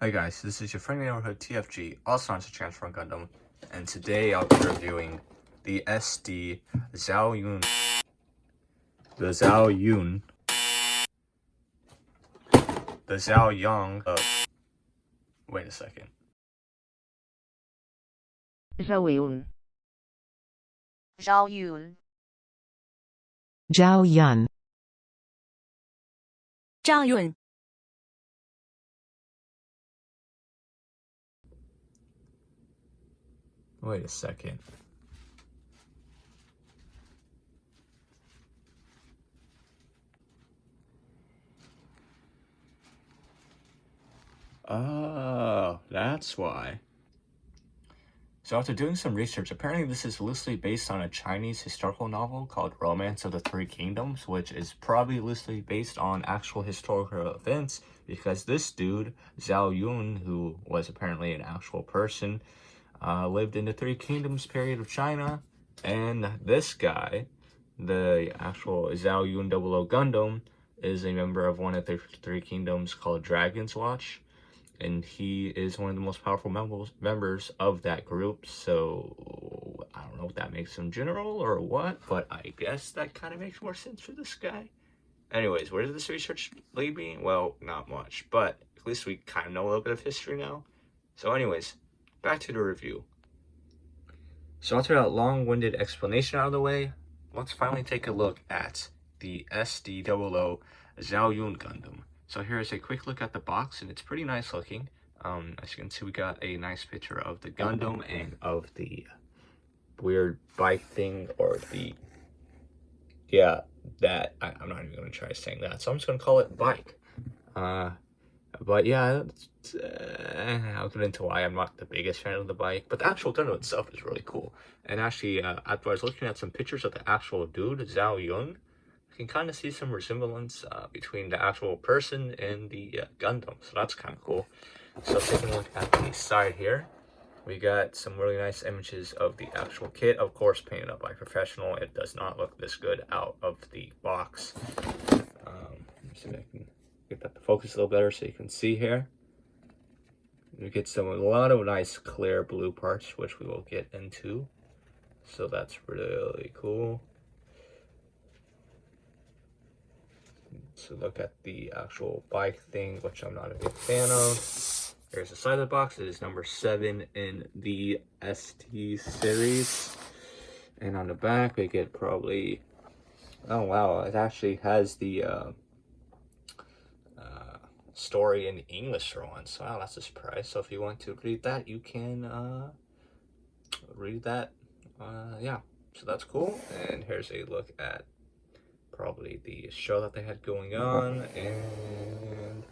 Hi guys, this is your friendly neighborhood TFG, also known as Transform Gundam, and today I'll be reviewing the SD Zhao Yun, the Zhao Yun, the Zhao Yang wait a second. Zhao Yun. Zhao Yun. Zhao Yun. Zhao Yun. Wait a second. Oh, that's why. So after doing some research, apparently this is loosely based on a Chinese historical novel called Romance of the Three Kingdoms, which is probably loosely based on actual historical events because this dude, Zhao Yun, who was apparently an actual person, lived in the Three Kingdoms period of China, and this guy, the actual Zhao Yun 00 Gundam, is a member of one of the Three Kingdoms called Dragon's Watch, and he is one of the most powerful members of that group. So I don't know if that makes him general or what, but I guess that kind of makes more sense for this guy. Anyways, where did this research lead me? Well, not much, but at least we kind of know a little bit of history now. So anyways, back to the review. So after that long-winded explanation out of the way, let's finally take a look at the SD Zhao Yun Gundam. So here is a quick look at the box, and it's pretty nice looking. As you can see, we got a nice picture of the Gundam and of the weird bike thing, or the, yeah, that, I'm not even going to try saying that, so I'm just going to call it bike. But yeah, I'll get into why I'm not the biggest fan of the bike, but the actual Gundam itself is really cool. And actually, after I was looking at some pictures of the actual dude, Zhao Yun, you can kind of see some resemblance between the actual person and the Gundam, so that's kind of cool. So taking a look at the side here, we got some really nice images of the actual kit, of course painted up by professional. It does not look this good out of the box. Let me see if I can get that to focus a little better so you can see here. We get a lot of nice clear blue parts, which we will get into, so that's really cool. So look at the actual bike thing, which I'm not a big fan of. There's the side of the box. It is number 7 in the ST series. And on the back, we get probably, oh wow, it actually has the story in English for once. Wow, that's a surprise. So if you want to read that, you can read that. Yeah, so that's cool. And here's a look at probably the show that they had going on, and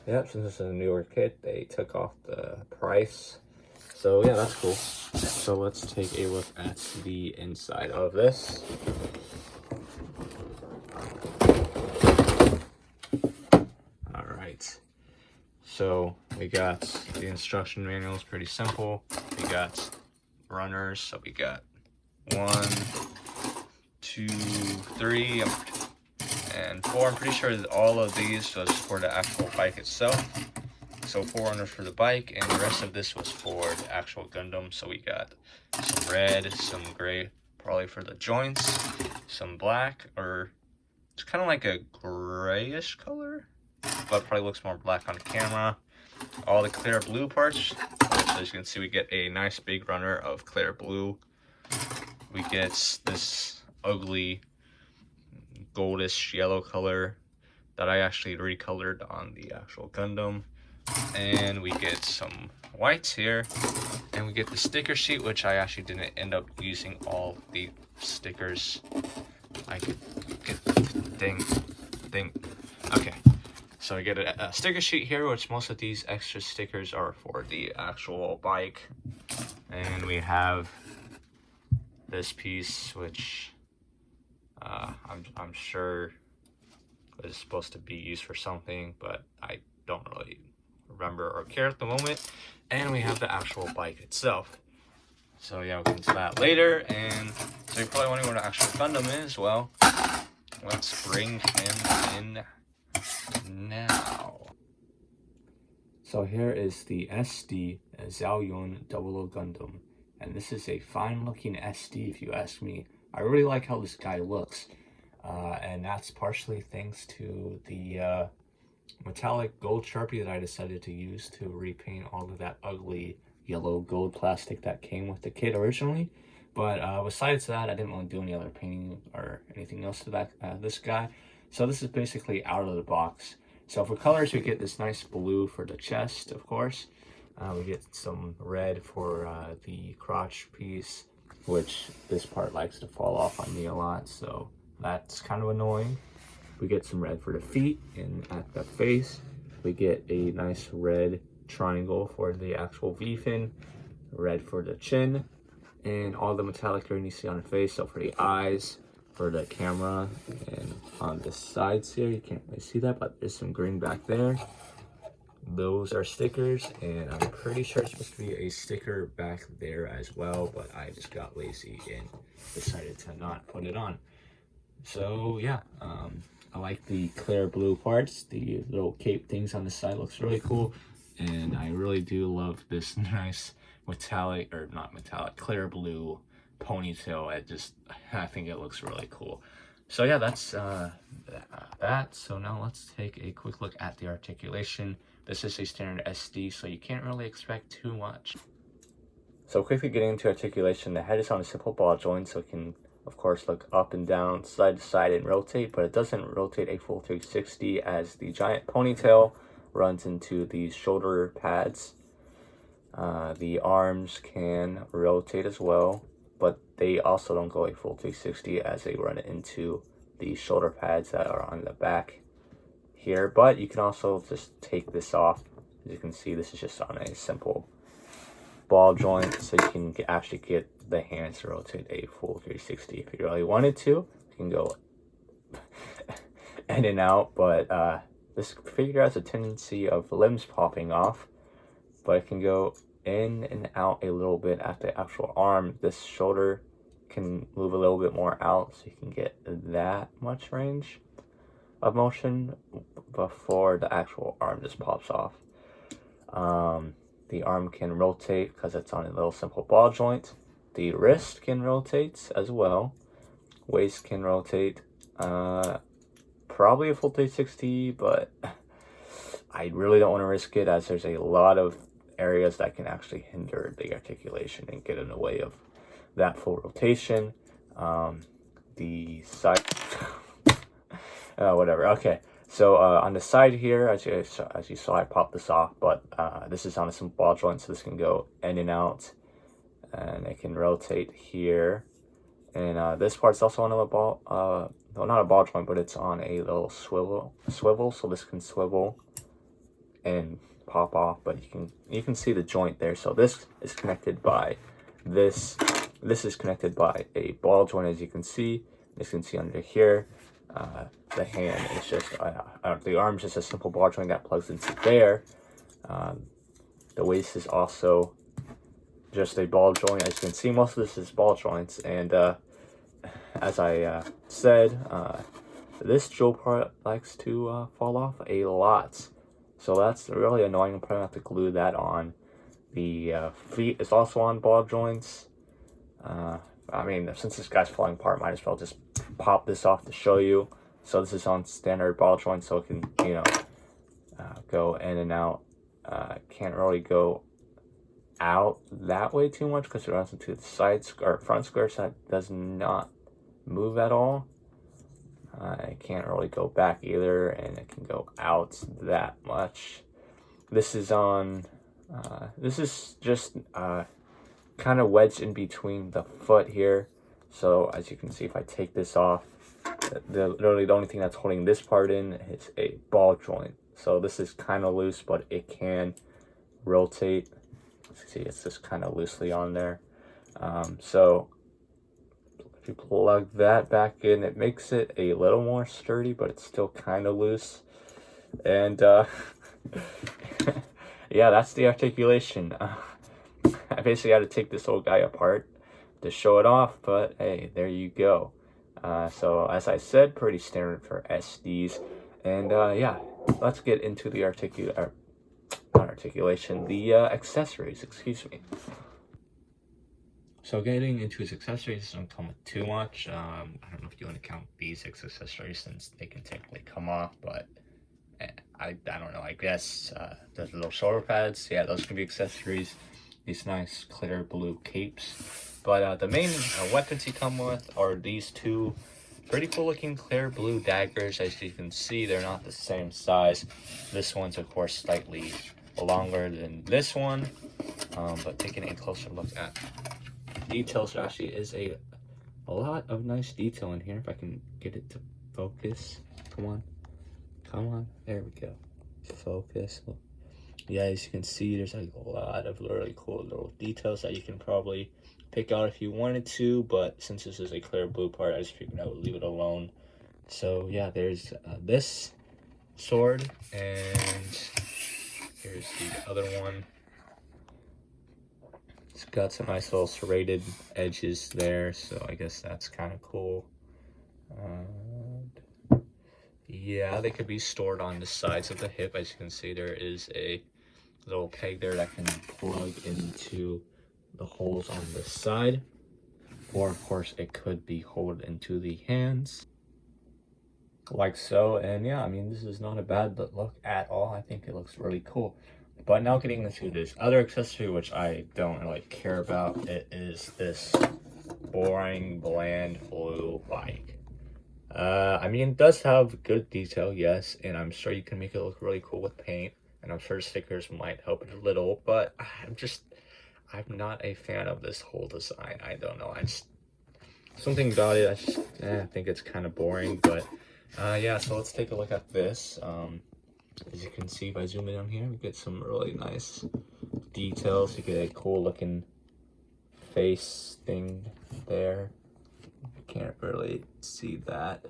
yeah, since this is a newer kit, they took off the price, so yeah, that's cool. So let's take a look at the inside of this. All right, so we got the instruction manual. Is pretty simple. We got runners, so we got 1, 2, 3, and 4. I'm pretty sure that all of these was for the actual bike itself. So 4 runners for the bike, and the rest of this was for the actual Gundam. So we got some red, some gray, probably for the joints, some black, or it's kind of like a grayish color, but probably looks more black on camera. All the clear blue parts, which as you can see, we get a nice big runner of clear blue. We get this ugly goldish yellow color that I actually recolored on the actual Gundam, and we get some whites here, and we get the sticker sheet, which I actually didn't end up using all the stickers. I could get the thing. Okay, so we get a sticker sheet here, which most of these extra stickers are for the actual bike, and we have this piece, which I'm sure is supposed to be used for something, but I don't really remember or care at the moment. And we have the actual bike itself. So yeah, we'll get into that later. And so you're probably wondering what the actual Gundam is. Well, let's bring him in now. So here is the SD Zhao Yun 00 Gundam. And this is a fine looking SD if you ask me. I really like how this guy looks. And that's partially thanks to the metallic gold Sharpie that I decided to use to repaint all of that ugly yellow gold plastic that came with the kit originally. But besides that, I didn't want to do any other painting or anything else to that this guy. So this is basically out of the box. So for colors, we get this nice blue for the chest, of course. We get some red for the crotch piece, which this part likes to fall off on me a lot, so that's kind of annoying. We get some red for the feet and at the face. We get a nice red triangle for the actual V-fin, red for the chin, and all the metallic green you see on the face. So for the eyes, for the camera, and on the sides here, you can't really see that, but there's some green back there. Those are stickers, and I'm pretty sure it's supposed to be a sticker back there as well, but I just got lazy and decided to not put it on. So yeah, I like the clear blue parts. The little cape things on the side looks really cool, and I really do love this nice metallic, or not metallic, clear blue ponytail. I think it looks really cool. So yeah, that's that. So now let's take a quick look at the articulation. This is a standard SD, so you can't really expect too much. So quickly getting into articulation, the head is on a simple ball joint, so it can, of course, look up and down, side to side, and rotate, but it doesn't rotate a full 360 as the giant ponytail runs into these shoulder pads. The arms can rotate as well, but they also don't go a full 360 as they run into the shoulder pads that are on the back here. But you can also just take this off. As you can see, this is just on a simple ball joint, so you can actually get the hands to rotate a full 360 if you really wanted to. You can go in and out, but this figure has a tendency of limbs popping off, but it can go in and out a little bit at the actual arm. This shoulder can move a little bit more out, so you can get that much range of motion before the actual arm just pops off. The arm can rotate because it's on a little simple ball joint. The wrist can rotate as well. Waist can rotate. Probably a full 360, but I really don't want to risk it, as there's a lot of areas that can actually hinder the articulation and get in the way of that full rotation. The side whatever. Okay, so on the side here, as you saw, I popped this off, but this is on a simple ball joint, so this can go in and out, and it can rotate here. And this part's also on a ball, well, not a ball joint, but it's on a little swivel, so this can swivel and pop off, but you can see the joint there. So this is connected by this is connected by a ball joint, as you can see. As you can see under here, the hand is just the arm's just a simple ball joint that plugs into there. The waist is also just a ball joint. As you can see, most of this is ball joints, and as I said, this jewel part likes to fall off a lot, so that's really annoying. I'm probably have to glue that on. The feet is also on ball joints. I mean, since this guy's falling apart, might as well just pop this off to show you. So this is on standard ball joint, so it can, go in and out. Can't really go out that way too much because it runs into the front skirts that does not move at all. It can't really go back either, and it can go out that much. This is on, this is just kind of wedged in between the foot here. So as you can see, if I take this off, literally the only thing that's holding this part in is a ball joint. So this is kind of loose, but it can rotate. See, it's just kind of loosely on there. So if you plug that back in, it makes it a little more sturdy, but it's still kind of loose. And yeah, that's the articulation. I basically had to take this old guy apart to show it off, but hey, there you go. So as I said, pretty standard for SDs. And yeah, let's get into the articulation, the accessories, excuse me. So getting into his accessories don't come with too much. I don't know if you want to count these accessories since they can technically come off, but I don't know. I guess the little shoulder pads, yeah, those can be accessories. These nice clear blue capes. But the main weapons he come with are these two pretty cool looking clear blue daggers. As you can see, they're not the same size. This one's of course slightly longer than this one. But taking a closer look at details, there actually is a lot of nice detail in here. If I can get it to focus. Come on, there we go. Focus. Yeah, as you can see, there's like a lot of really cool little details that you can probably pick out if you wanted to, but since this is a clear blue part, I just figured I would leave it alone. So yeah, there's this sword, and here's the other one. It's got some nice little serrated edges there, so I guess that's kind of cool. Yeah, they could be stored on the sides of the hip. As you can see, there is a little peg there that can plug into the holes on the side, or of course it could be held into the hands like so. And yeah, I mean, this is not a bad look at all. I think it looks really cool. But now getting into this other accessory, which I don't really care about, it is this boring bland blue bike. I mean, it does have good detail, yes, and I'm sure you can make it look really cool with paint, and I'm sure stickers might help it a little, but I'm not a fan of this whole design. I don't know, something about it, I think it's kind of boring. But yeah, so let's take a look at this. As you can see, if I zoom in on here, we get some really nice details. You get a cool looking face thing there. Can't really see that.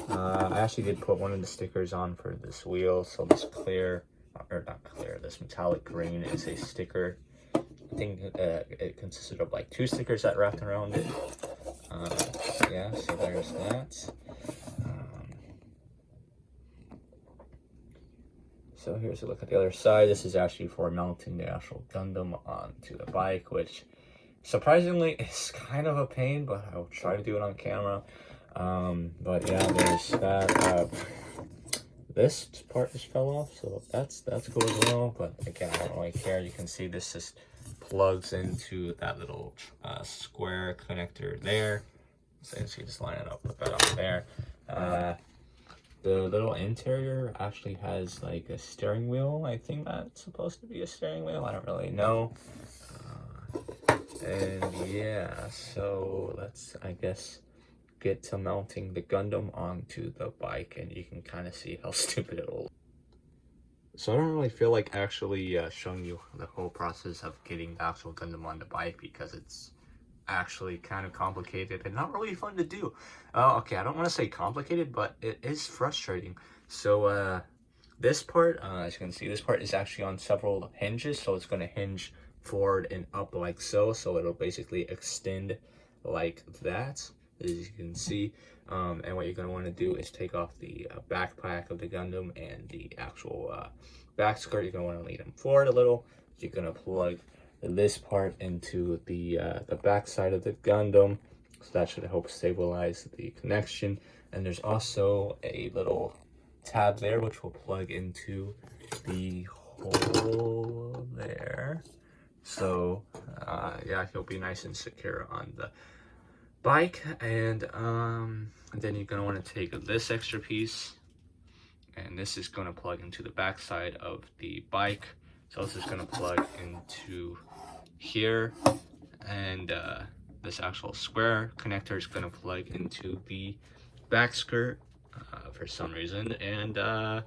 I actually did put one of the stickers on for this wheel, so this clear, or not clear, this metallic green is a sticker. I think it consisted of like 2 stickers that wrapped around it. Yeah, so there's that. So here's a look at the other side. This is actually for mounting the actual Gundam onto the bike, which surprisingly is kind of a pain, but I'll try to do it on camera. But yeah, there's that. This part just fell off, so that's cool as well. But again, I don't really care. You can see this just plugs into that little square connector there. So you can just line it up, put that on there. The little interior actually has like a steering wheel. I think that's supposed to be a steering wheel. I don't really know. And yeah, so let's, I guess, get to mounting the Gundam onto the bike, and you can kind of see how stupid it'll look. So I don't really feel like actually showing you the whole process of getting the actual Gundam on the bike, because it's actually kind of complicated and not really fun to do. Okay, I don't want to say complicated, but it is frustrating. So this part, as you can see, this part is actually on several hinges, so it's going to hinge forward and up like so it'll basically extend like that, as you can see. And what you're going to want to do is take off the backpack of the Gundam and the actual back skirt. You're going to want to lean them forward a little. You're going to plug this part into the back side of the Gundam, so that should help stabilize the connection. And there's also a little tab there which will plug into the hole there. So yeah, he'll be nice and secure on the bike. And then you're going to want to take this extra piece, and this is going to plug into the back side of the bike. So this is going to plug into here, and this actual square connector is going to plug into the back skirt for some reason. And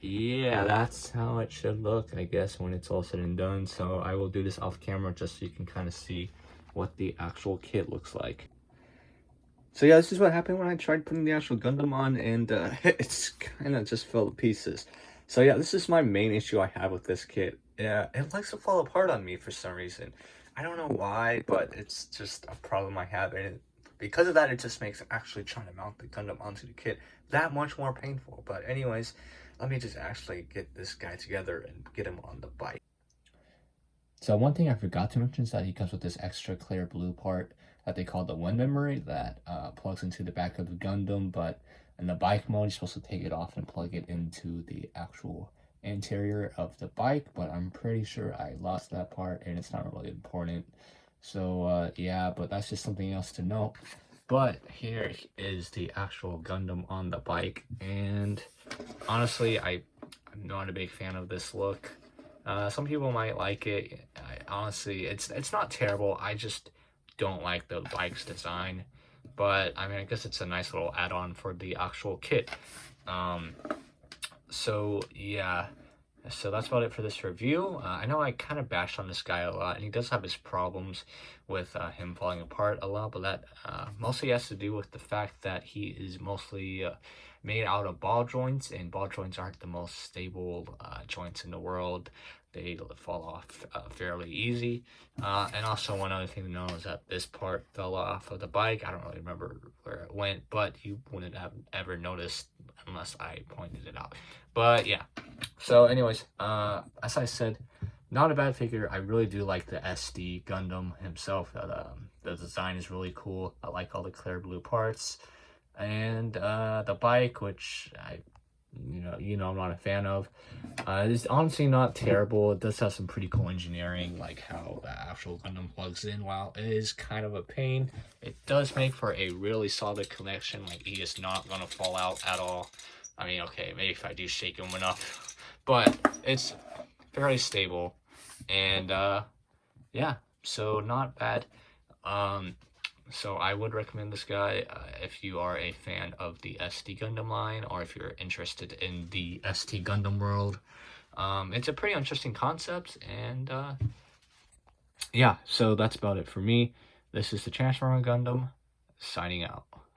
yeah, that's how it should look, I guess, when it's all said and done. So I will do this off camera just so you can kind of see what the actual kit looks like. So yeah, this is what happened when I tried putting the actual Gundam on, and it's kind of just fell to pieces. So yeah, this is my main issue I have with this kit. Yeah, it likes to fall apart on me for some reason. I don't know why, but it's just a problem I have, and because of that, it just makes actually trying to mount the Gundam onto the kit that much more painful. But anyways, let me just actually get this guy together and get him on the bike. So one thing I forgot to mention is that he comes with this extra clear blue part that they call the wind memory that plugs into the back of the Gundam, but in the bike mode, you're supposed to take it off and plug it into the actual interior of the bike, but I'm pretty sure I lost that part and it's not really important. So yeah, but that's just something else to know. But here is the actual Gundam on the bike, and honestly, I'm not a big fan of this look. Some people might like it. Honestly, it's not terrible. I just don't like the bike's design. But I mean, I guess it's a nice little add-on for the actual kit. So yeah, so that's about it for this review. I know I kind of bashed on this guy a lot, and he does have his problems with him falling apart a lot, but that mostly has to do with the fact that he is mostly made out of ball joints, and ball joints aren't the most stable joints in the world. They fall off fairly easy. And also one other thing to know is that this part fell off of the bike. I don't really remember where it went, but you wouldn't have ever noticed unless I pointed it out. But yeah, so anyways, as I said, not a bad figure. I really do like the SD Gundam himself. The design is really cool. I like all the clear blue parts, and the bike, which I'm not a fan of. It's honestly not terrible. It does have some pretty cool engineering, like how the actual Gundam plugs in. While it is kind of a pain, it does make for a really solid connection. Like, he is not gonna fall out at all. I mean, okay, maybe if I do shake him enough, but it's fairly stable, and yeah, so not bad. So I would recommend this guy if you are a fan of the SD Gundam line, or if you're interested in the ST Gundam world. It's a pretty interesting concept, and yeah, so that's about it for me. This is the Transformer Gundam, signing out.